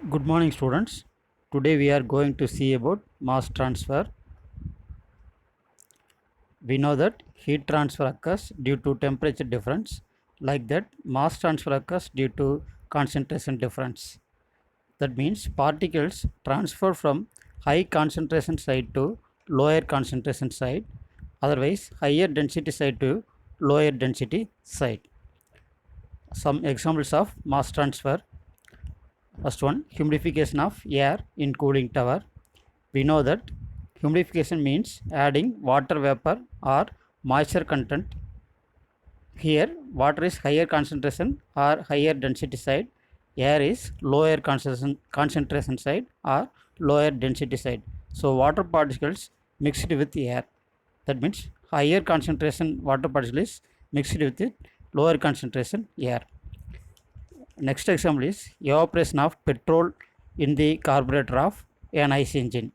Good morning, students. Today we are going to see about mass transfer. We know that heat transfer occurs due to temperature difference. Like that, mass transfer occurs due to concentration difference. That means particles transfer from high concentration site to lower concentration site, otherwise higher density site to lower density site. Some examples of mass transfer. First one, humidification of air in cooling tower. We know that humidification means adding water vapor or moisture content. Here, water is higher concentration or higher density side, air is lower concentration side or lower density side. So, water particles mixed with air. That means higher concentration water particles mixed with it, lower concentration air. Next example is evaporation of petrol in the carburetor of an IC engine.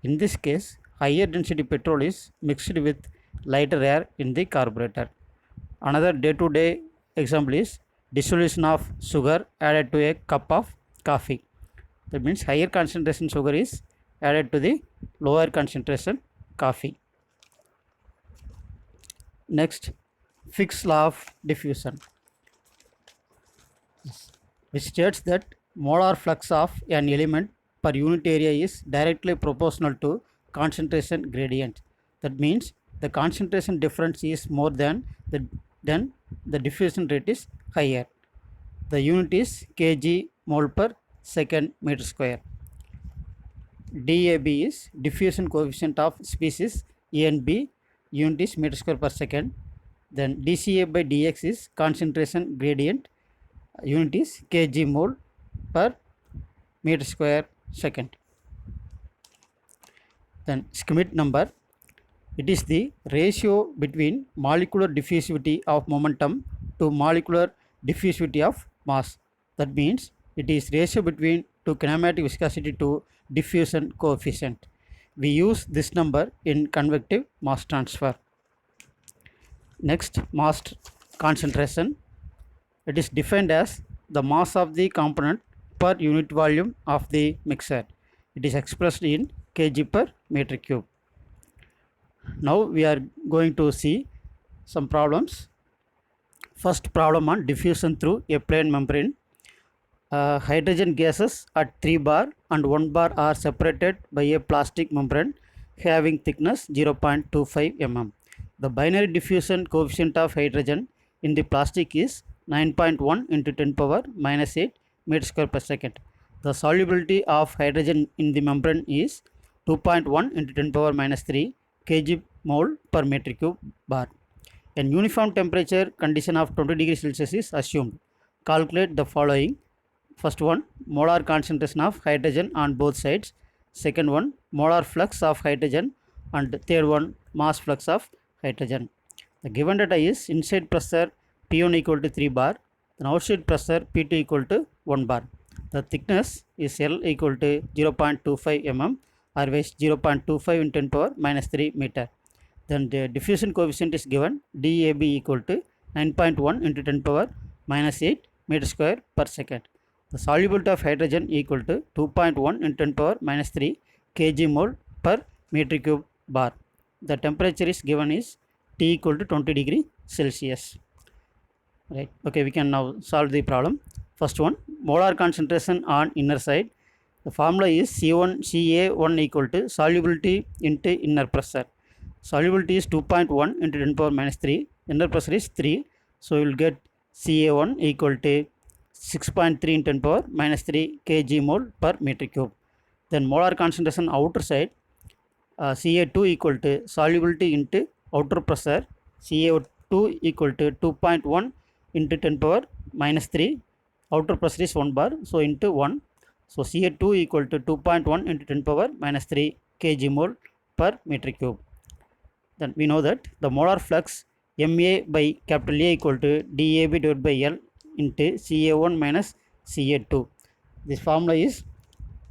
In this case, higher density petrol is mixed with lighter air in the carburetor. Another day-to-day example is dissolution of sugar added to a cup of coffee. That means higher concentration sugar is added to the lower concentration coffee. Next, Fick's law of diffusion, which states that molar flux of an element per unit area is directly proportional to concentration gradient. That means the concentration difference is more than the diffusion rate is higher. The unit is kg mole per second meter square. DAB is diffusion coefficient of species A and B, unit is meter square per second. Then dCA by dx is concentration gradient, unit is kg mole per meter square second. Then Schmidt number, it is the ratio between molecular diffusivity of momentum to molecular diffusivity of mass. That means it is ratio between to kinematic viscosity to diffusion coefficient. We use this number in convective mass transfer. Next, mass concentration. It is defined as the mass of the component per unit volume of the mixer. It is expressed in kg per meter cube. Now we are going to see some problems. First problem on diffusion through a plane membrane. Hydrogen gases at 3 bar and 1 bar are separated by a plastic membrane having thickness 0.25 mm. The binary diffusion coefficient of hydrogen in the plastic is 9.1 into 10 power minus 8 meter square per second. The solubility of hydrogen in the membrane is 2.1 into 10 power minus 3 kg mole per meter cube bar. An uniform temperature condition of 20 degrees Celsius is assumed. Calculate the following. First one, molar concentration of hydrogen on both sides. Second one, molar flux of hydrogen. And third one, mass flux of hydrogen. The given data is inside pressure P1 equal to 3 bar, then outside pressure P2 equal to 1 bar. The thickness is L equal to 0.25 mm, or 0.25 in 10 power minus 3 meter. Then the diffusion coefficient is given DAB equal to 9.1 into 10 power minus 8 meter square per second. The solubility of hydrogen equal to 2.1 into 10 power minus 3 kg mole per meter cube bar. The temperature is given is T equal to 20 degree Celsius. Right. Okay, we can now solve the problem. First one, molar concentration on inner side. The formula is Ca1 equal to solubility into inner pressure. Solubility is 2.1 into 10 power minus 3. Inner pressure is 3. So you will get Ca1 equal to 6.3 in 10 power minus 3 kg mole per meter cube. Then molar concentration outer side, Ca2 equal to solubility into outer pressure. Ca2 equal to 2.1 into 10 power minus 3. Outer pressure is 1 bar. So into 1. So Ca2 equal to 2.1 into 10 power minus 3 kg mole per meter cube. Then we know that the molar flux Ma by capital A equal to dAb divided by L into Ca1 minus Ca2. This formula is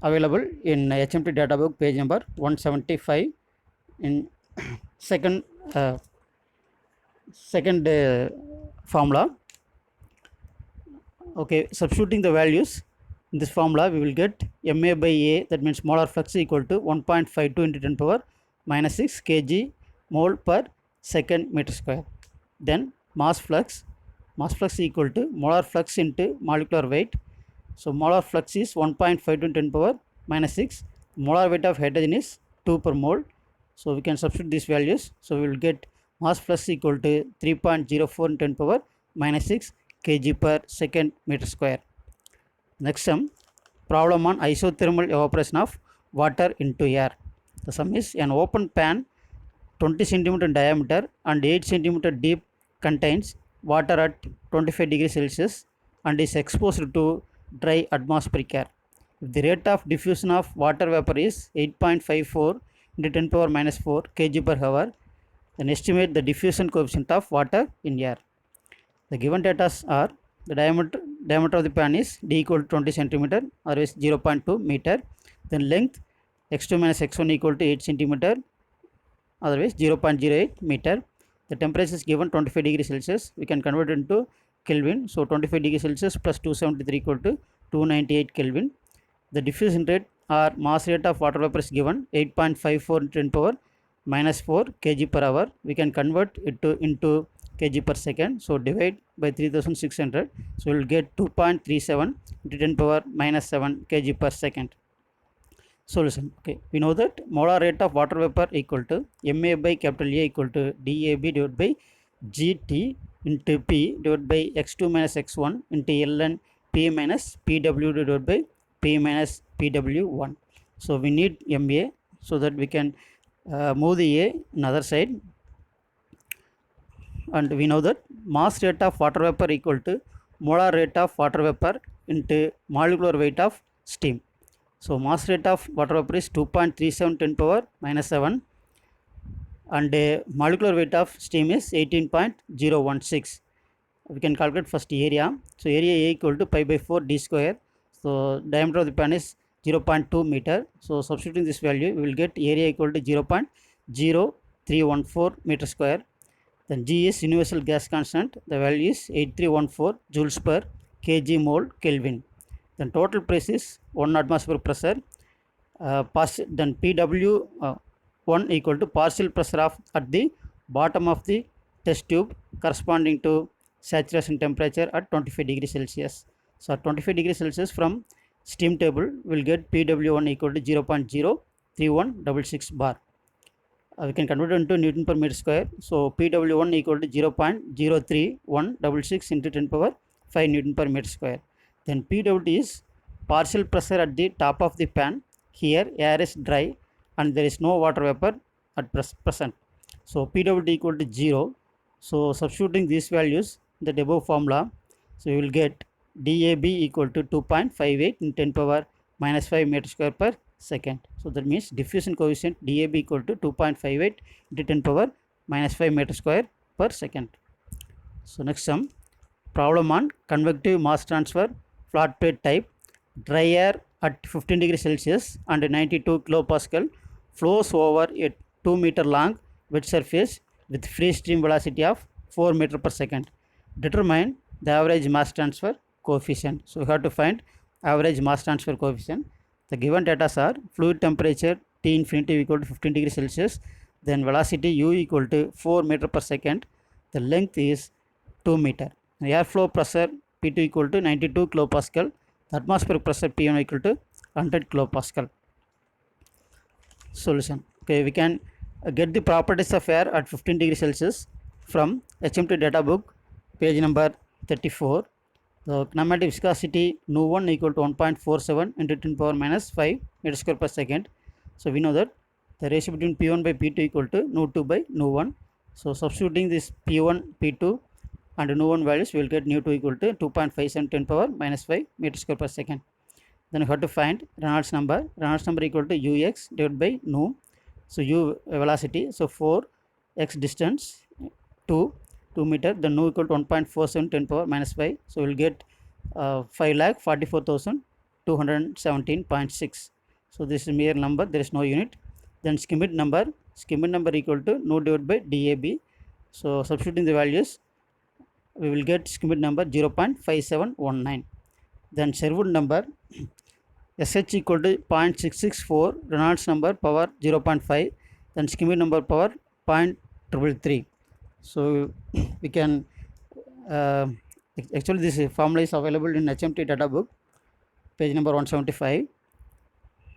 available in HMT data book page number 175 in second formula. Okay, substituting the values, In this formula, we will get MA by A, that means molar flux equal to 1.52 into 10 power minus 6 kg mole per second meter square. Then mass flux equal to molar flux into molecular weight. So molar flux is 1.52 into 10 power minus 6. Molar weight of hydrogen is 2 per mole. So we can substitute these values. So we will get mass flux equal to 3.04 into 10 power minus 6 kg per second meter square. Next sum, problem on isothermal evaporation of water into air. The sum is an open pan 20 centimeter in diameter and 8 centimeter deep contains water at 25 degrees Celsius and is exposed to dry atmospheric air. If the rate of diffusion of water vapor is 8.54 into 10 power minus 4 kg per hour, then estimate the diffusion coefficient of water in air. The given data are the diameter of the pan is d equal to 20 centimeter, otherwise 0.2 meter. Then length x2 minus x1 equal to 8 centimeter, otherwise 0.08 meter. The temperature is given 25 degrees Celsius. We can convert it into Kelvin. So 25 degrees Celsius plus 273 equal to 298 Kelvin. The diffusion rate or mass rate of water vapor is given 8.54 into 10 power minus 4 kg per hour. We can convert it into kg per second. So divide by 3600. So we will get 2.37 into 10 power minus 7 kg per second. Solution. Okay, we know that molar rate of water vapor equal to MA by capital A equal to DAB divided by GT into P divided by x2 minus x1 into ln P minus PW divided by P minus PW1. So we need MA so that we can move the A another side, and we know that mass rate of water vapor equal to molar rate of water vapor into molecular weight of steam. So mass rate of water vapor is 2.37 10 power minus 7 and molecular weight of steam is 18.016. We can calculate first area. So area A equal to pi by 4 d square. So diameter of the pan is 0.2 meter. So substituting this value, we will get area equal to 0.0314 meter square. Then G is universal gas constant. The value is 8314 joules per kg mole Kelvin. Then total pressure is 1 atmospheric pressure. Then PW1 equal to partial pressure of at the bottom of the test tube corresponding to saturation temperature at 25 degrees Celsius. So at 25 degrees Celsius from steam table we will get PW1 equal to 0.03166 bar. We can convert it into Newton per meter square. So PW1 equal to 0.03166 into 10 power 5 Newton per meter square. Then PWT is partial pressure at the top of the pan. Here air is dry and there is no water vapor at present. So PWT equal to 0. So substituting these values in the above formula, so you will get DAB equal to 2.58 in 10 power minus 5 meter square per second. So that means diffusion coefficient DAB equal to 2.58 into 10 power minus 5 meter square per second. So next sum, problem on convective mass transfer flat plate type. Dry air at 15 degrees Celsius and 92 kilopascal flows over a 2 meter long wet surface with free stream velocity of 4 meter per second. Determine the average mass transfer coefficient. So we have to find average mass transfer coefficient. The given data are fluid temperature T infinity equal to 15 degrees Celsius, then velocity U equal to 4 meter per second, the length is 2 meter. Airflow pressure P2 equal to 92 kilopascal, the atmospheric pressure P1 equal to 100 kilopascal. Solution. Okay, we can get the properties of air at 15 degrees Celsius from HMT data book, page number 34. The kinematic viscosity nu1 equal to 1.47 into 10 power minus 5 meter square per second. So we know that the ratio between P1 by P2 equal to nu2 by nu1. So substituting this P1, P2 and nu1 values, we will get nu2 equal to 2.57 10 power minus 5 meter square per second. Then we have to find Reynolds number. Reynolds number equal to ux divided by nu. So u velocity, so 4 x distance 2 meter, then nu equal to 1.47 10 power minus 5. So we will get 5,44,217.6. So this is mere number, there is no unit. Then Schmidt number equal to nu divided by DAB. So substituting the values, we will get Schmidt number 0.5719. then Sherwood number SH equal to 0.664, Reynolds number power 0.5, then Schmidt number power 0.333. So we can actually this formula is available in HMT data book, page number 175.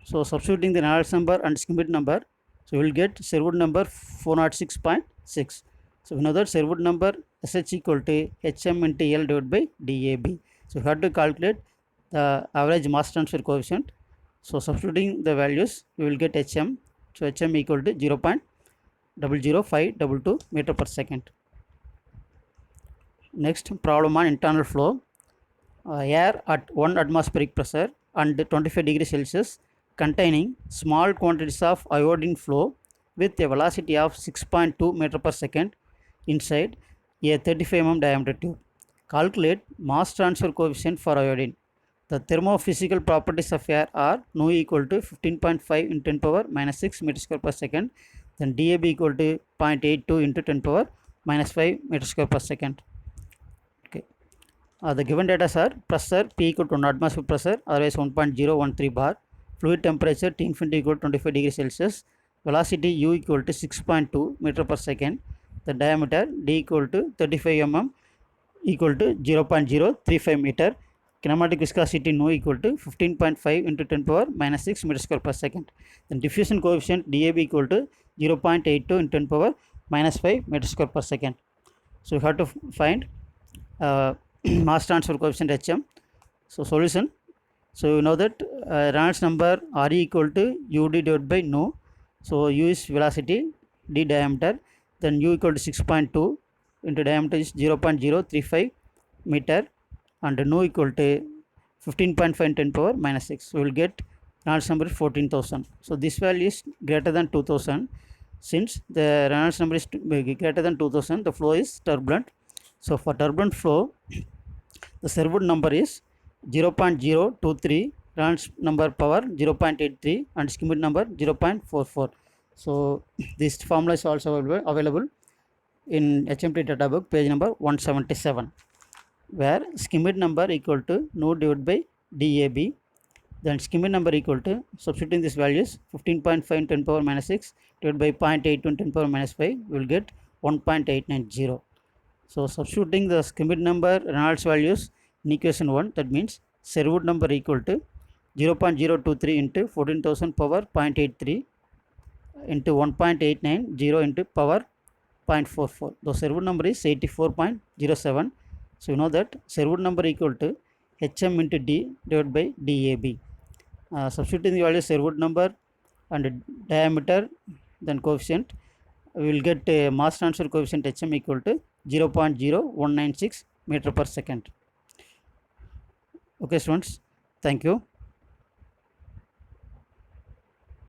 So substituting the Reynolds number and Schmidt number, so we will get Sherwood number 406.6. So we know that Sherwood number SH equal to HM into L divided by DAB. So we have to calculate the average mass transfer coefficient. So substituting the values, we will get HM. So HM equal to 0.00522 meter per second. Next problem on internal flow. Air at 1 atmospheric pressure and 25 degrees Celsius containing small quantities of iodine flow with a velocity of 6.2 meter per second inside a 35 mm diameter tube. Calculate mass transfer coefficient for iodine. The thermophysical properties of air are nu equal to 15.5 into 10 power minus 6 meter square per second, then DAB equal to 0.82 into 10 power minus 5 meter square per second. Okay. The given data are pressure P equal to 1 atmosphere pressure, otherwise 1.013 bar, fluid temperature T infinity equal to 25 degrees Celsius, velocity U equal to 6.2 meter per second, the diameter D equal to 35 mm equal to 0.035 meter, kinematic viscosity nu equal to 15.5 into 10 power minus 6 meter square per second, then diffusion coefficient DAB equal to 0.82 into 10 power minus 5 meter square per second. So we have to find mass transfer coefficient HM. So solution, so you know that Reynolds number RE equal to UD divided by nu. So U is velocity, D diameter, then U equal to 6.2 into diameter is 0.035 meter, and nu equal to 15.5 into 10 power minus 6. So we will get Reynolds number 14,000. So this value is greater than 2000. Since the Reynolds number is greater than 2000, the flow is turbulent. So for turbulent flow, the Sherwood number is 0.023, Reynolds number power 0.83, and Schmidt number 0.44. So this formula is also available in HMT data book, page number 177, where Schmidt number equal to nu divided by DAB, then Schmidt number equal to, substituting these values, 15.5 into 10 power minus 6 divided by 0.82 into 10 power minus 5, we will get 1.890. So substituting the Schmidt number Reynolds values in equation 1, that means Sherwood number equal to 0.023 into 14,000 power 0.83 into 1.890 into power 0.44. The Sherwood number is 84.07. So you know that Sherwood number equal to HM into D divided by DAB. Substituting the value Sherwood number and diameter, then coefficient, we will get mass transfer coefficient HM equal to 0.0196 meter per second. Okay students, thank you.